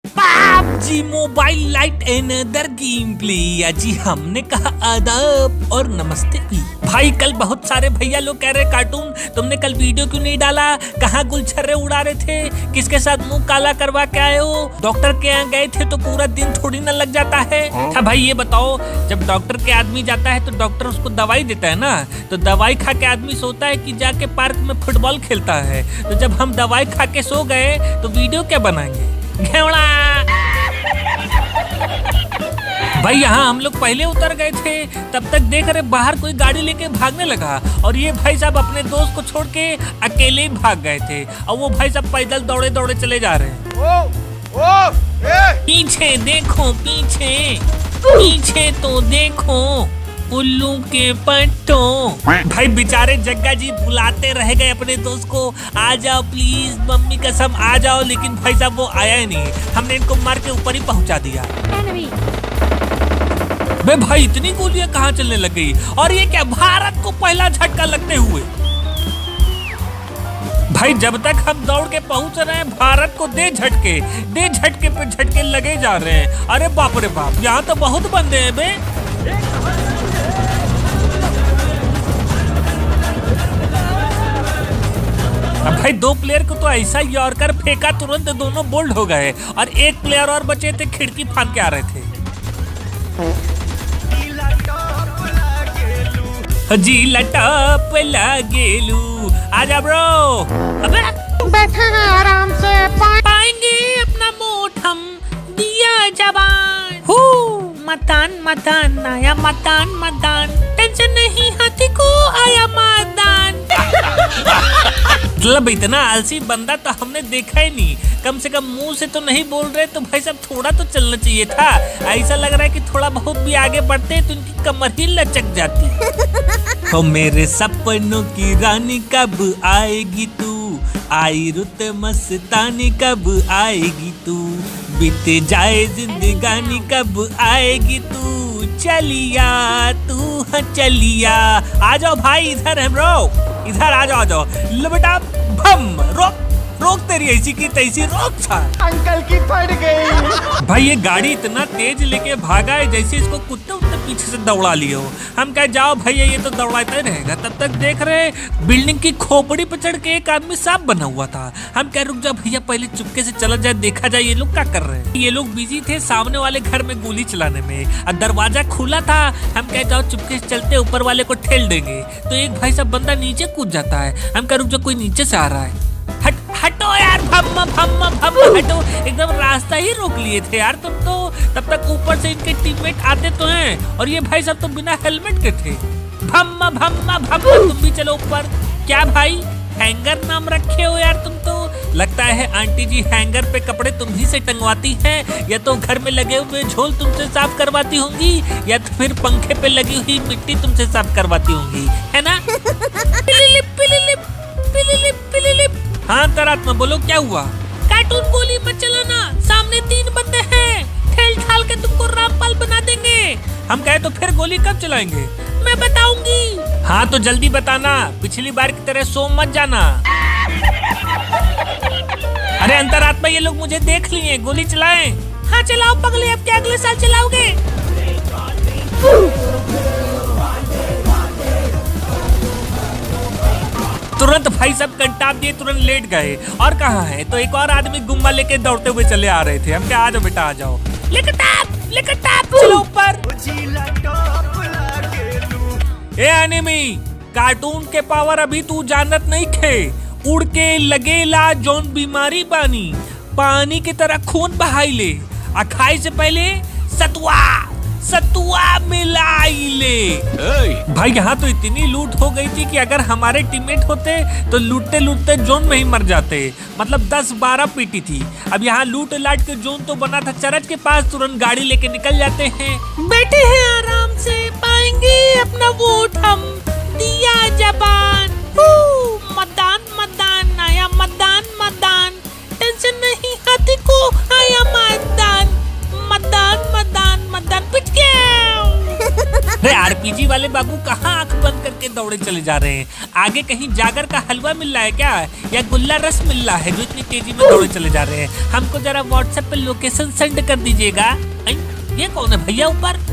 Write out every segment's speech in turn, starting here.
PUBG mobile lite another game play. जी हमने कहा आदाब और नमस्ते भी। भाई कल बहुत सारे भैया लोग कह रहे कार्टून तुमने कल वीडियो क्यों नहीं डाला, कहाँ गुलछर्रे उड़ा रहे थे, किसके साथ मुंह काला करवा के आए हो, डॉक्टर के यहाँ गए थे तो पूरा दिन थोड़ी ना लग जाता है। अच्छा भाई ये बताओ, जब डॉक्टर के आदमी जाता है तो डॉक्टर उसको दवाई देता है ना, तो दवाई खा के आदमी सोता है कि जाके पार्क में फुटबॉल खेलता है। तो जब हम दवाई खा के सो गए तो वीडियो क्या बनाएंगे? घेवड़ा भाई यहाँ हम लोग पहले उतर गए थे, तब तक देख रहे बाहर कोई गाड़ी लेके भागने लगा और ये भाई साहब अपने दोस्त को छोड़ के अकेले ही भाग गए थे और वो भाई साहब पैदल दौड़े दौड़े चले जा रहे हैं। पीछे देखो, पीछे तो देखो उल्लू के पट्टों। भाई बेचारे जग्गा जी बुलाते रह गए अपने दोस्त को, आ जाओ प्लीज मम्मी कसम आ जाओ, लेकिन भाई साहब वो आया ही नहीं। हमने इनको मार के ऊपर ही पहुंचा दिया। बे भाई इतनी गोलियां कहाँ चलने लग गई? और ये क्या, भारत को पहला झटका लगते हुए। भाई जब तक हम दौड़ के पहुंच रहे हैं भारत को दे झटके पे झटके लगे जा रहे हैं। अरे बाप रे बाप, यहाँ तो बहुत बंदे हैं बे। अब भाई दो प्लेयर को तो ऐसा यॉर्कर फेंका तुरंत दोनों बोल्ड हो गए और एक प्लेयर और बचे थे, खिड़की फांद के आ रहे थे। जी लटप लागेलू, आजा ब्रो। अबे बैठे हैं आराम से, पाएंगे अपना मोट हम दिया जवान। मतदान मतदान आया, मतदान मतदान, टेंशन नहीं हाथी को आया मतदान। मतलब इतना आलसी बंदा तो हमने देखा ही नहीं। कम से कम मुंह से तो नहीं बोल रहे, तो भाई साहब थोड़ा तो चलना चाहिए था। ऐसा लग रहा है कि थोड़ा बहुत भी आगे बढ़ते तो इनकी कमर ही लचक जाती। हो मेरे सपनों की रानी कब आएगी तू, आई रुत मस्तानी कब आएगी तू, बीते जाए जिंदगानी कब आएगी तू, चलिया तू चलिया। आ जाओ भाई इधर है ब्रो, इधर आ जाओ लो बेटा। भम रोक तेरी ऐसी की तैसी रोक था। अंकल की पड़ गई। भाई ये गाड़ी इतना तेज लेके भागा है जैसे इसको कुत्ते उत्ते पीछे से दौड़ा लिए हो। हम कहे जाओ भैया ये तो दौड़ाता ही रहेगा। तब तक देख रहे बिल्डिंग की खोपड़ी पर चढ़ के एक आदमी सांप बना हुआ था। हम कह रुक जा भैया, पहले चुपके से चला जाए, देखा जाए ये लोग क्या कर रहे हैं। ये लोग बिजी थे सामने वाले घर में गोली चलाने में और दरवाजा खुला था। हम कहे जाओ चुपके से चलते ऊपर वाले को ठेल देंगे, तो एक भाई साहब बंदा नीचे कूद जाता है। हम कह रुक जा कोई नीचे से आ रहा है, हटो यार, भम्म हटो, एकदम रास्ता ही रोक लिए थे यार तुम तो। तब तक ऊपर से इनके टीममेट आते तो हैं और ये भाई सब तो बिना हेलमेट के थे। भम्म तुम भी चलो ऊपर। क्या भाई हैंगर नाम रखे हो यार तुम तो? लगता है आंटी जी हैंगर पे कपड़े तुम ही से टंगवाती हैं, या तो घर में लगे हुए झोल तुमसे साफ करवाती होंगी, या तो फिर पंखे पे लगी हुई मिट्टी तुमसे साफ करवाती होंगी, है ना? पिलिलिप। हाँ अंतरात्मा बोलो क्या हुआ? कार्टून गोली मत चलाना, सामने 3 बंदे हैं, ठेल ठाल के तुमको रामपाल बना देंगे। हम कहे तो फिर गोली कब चलाएंगे? मैं बताऊंगी। हाँ तो जल्दी बताना, पिछली बार की तरह सो मत जाना। अरे अंतरात्मा ये लोग मुझे देख लिए, गोली चलाएं। हाँ चलाओ पगले, अब क्या अगले साल चलाओगे? तुरंत भाई सब कंटाप दिए, तुरंत लेट गए। और कहाँ है? तो एक और आदमी गुम्बा लेके दौड़ते हुए चले आ रहे थे। हम क्या, आ जाओ बेटा आ जाओ, लेकर टाप चलो ऊपर। ए एनिमी, कार्टून के पावर अभी तू जानत नहीं खे। उड़ के लगेला जौन बीमारी बानी, पानी की तरह खून बहाई ले, आ खाए से पहले सतुआ मिलाई ले। भाई यहाँ तो इतनी लूट हो गई थी कि अगर हमारे टीममेट होते तो लूटते लूटते जोन में ही मर जाते। मतलब 10-12 पीटी थी। अब यहाँ लूट लाट के जोन तो बना था चरच के पास, तुरंत गाड़ी लेके निकल जाते हैं। बैठे हैं आराम से, पाएंगे अपना वोट हम दिया जबान। मतदान आया, मतदान, टेंशन नहीं हाथी को आया मतदान, पिट गया। अरे आरपीजी वाले बाबू कहाँ आंख बंद करके दौड़े चले जा रहे हैं? आगे कहीं जागर का हलवा मिल रहा है क्या, या गुल्ला रस मिल रहा है जो इतनी तेजी में दौड़े चले जा रहे हैं? हमको जरा व्हाट्सएप पे लोकेशन सेंड कर दीजिएगा। ये कौन है भैया ऊपर?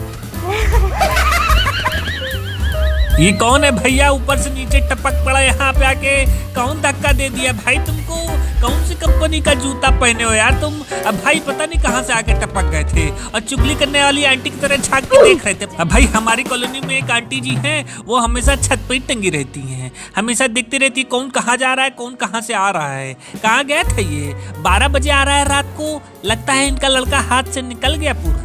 ये कौन है भैया ऊपर से नीचे टपक पड़ा यहाँ पे आके? कौन धक्का दे दिया भाई तुमको? कौन सी कंपनी का जूता पहने हो यार तुम? अब भाई पता नहीं कहाँ से आके टपक गए थे और चुगली करने वाली आंटी की तरह झांक के देख रहे थे। अब भाई हमारी कॉलोनी में एक आंटी जी हैं, वो हमेशा छत पे ही टंगी रहती हैं, हमेशा देखती रहती है कौन कहाँ जा रहा है, कौन कहाँ से आ रहा है। कहाँ गए थे ये? 12 बजे आ रहा है रात को, लगता है इनका लड़का हाथ से निकल गया पूरा।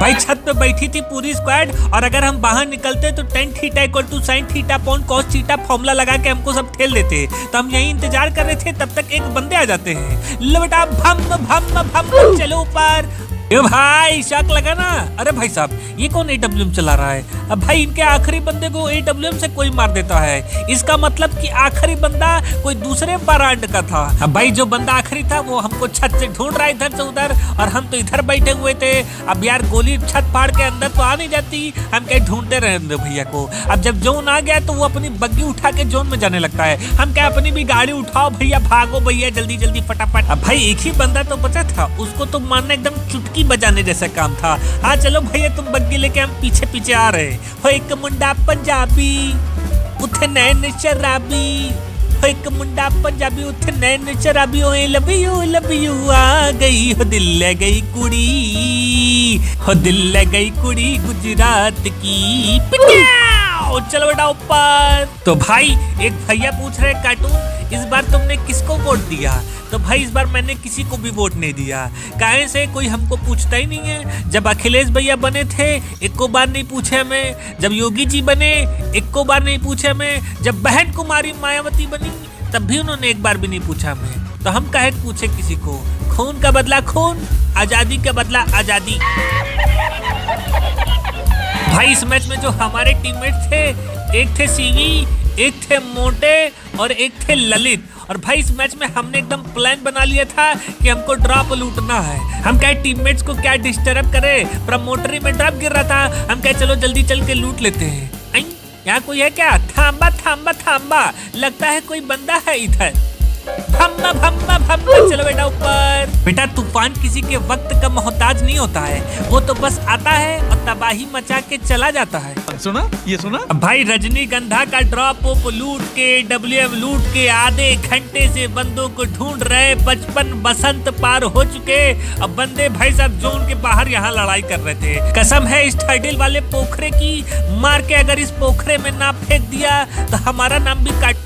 भाई छत पे बैठी थी पूरी स्क्वाड, और अगर हम बाहर निकलते तो tan theta equal to sin theta upon cos theta formula लगा के हमको सब ठेल देते। तो हम यही इंतजार कर रहे थे, तब तक एक बंदे आ जाते हैं। लो बेटा भम भम भम चलो ऊपर। ये भाई शक लगा ना? अरे भाई साहब ये कौन AWM चला रहा है? अब भाई इनके आखिरी बंदे को AWM से कोई मार देता है, इसका मतलब कि आखिरी बंदा कोई दूसरे ब्रांड का था। अब भाई जो बंदा आखिरी था वो हमको छत से ढूंढ रहा है इधर से उधर, और हम तो इधर बैठे हुए थे। अब यार गोली छत फाड़ के अंदर तो आ नहीं जाती, हम कहीं ढूंढते रहे अंदर भैया को। अब जब जोन आ गया तो वो अपनी बग्गी उठा के जोन में जाने लगता है। हम क्या अपनी भी गाड़ी उठाओ भैया, भागो भैया जल्दी जल्दी फटाफट। अब भाई एक ही बंदा तो बचा था, उसको तो मारना एकदम चुटकी बजाने जैसा काम था। हाँ चलो भैया तुम बग्गी लेके हम पीछे पीछे आ रहे। हो एक मुंडा पंजाबी उठे नैन शराबी, हो एक मुंडा पंजाबी उठे नैन शराबी, ओए लव यू आ गई हो दिल ले गई कुड़ी, हो दिल ले गई कुड़ी गुजरात की। चलो बेटा ऊपर। तो भाई एक भैया पूछ रहे कार्टून इस बार तुमने किसको वोट दिया? तो भाई इस बार मैंने किसी को भी वोट नहीं दिया। काहे से? कोई हमको पूछता ही नहीं है। जब अखिलेश भैया बने थे एको बार नहीं पूछे हमें, जब योगी जी बने एको बार नहीं पूछे हमें, जब बहन कुमारी मायावती बनी तब भी उन्होंने एक बार भी नहीं पूछा हमें। तो हम काहे पूछे किसी को? खून का बदला खून, आजादी का बदला आजादी। भाई इस मैच में जो हमारे टीममेट थे, एक थे सीवी, एक थे मोटे और एक थे ललित। और भाई इस मैच में हमने एकदम प्लान बना लिया था कि हमको ड्रॉप लूटना है। हम कहे टीममेट्स को क्या डिस्टर्ब करे, प्रमोटरी में ड्रॉप गिर रहा था, हम कहे चलो जल्दी चल के लूट लेते हैं। यहाँ कोई है क्या? थांबा थांबा थांबा, लगता है कोई बंदा है इधर। भम्मा भम्मा भम्मा, चलो बेटा ऊपर। बेटा तूफान किसी के वक्त का मोहताज नहीं होता है, वो तो बस आता है और तबाही मचा के चला जाता है। सुना? ये सुना? भाई रजनीगंधा का ड्रॉप लूट के, WM लूट के आधे घंटे से बंदों को ढूंढ रहे। 55 बसंत पार हो चुके, अब बंदे भाई साहब जोन के बाहर यहाँ लड़ाई कर रहे थे। कसम है इस टाइटल वाले पोखरे की, मार के अगर इस पोखरे में ना फेंक दिया तो हमारा नाम भी काट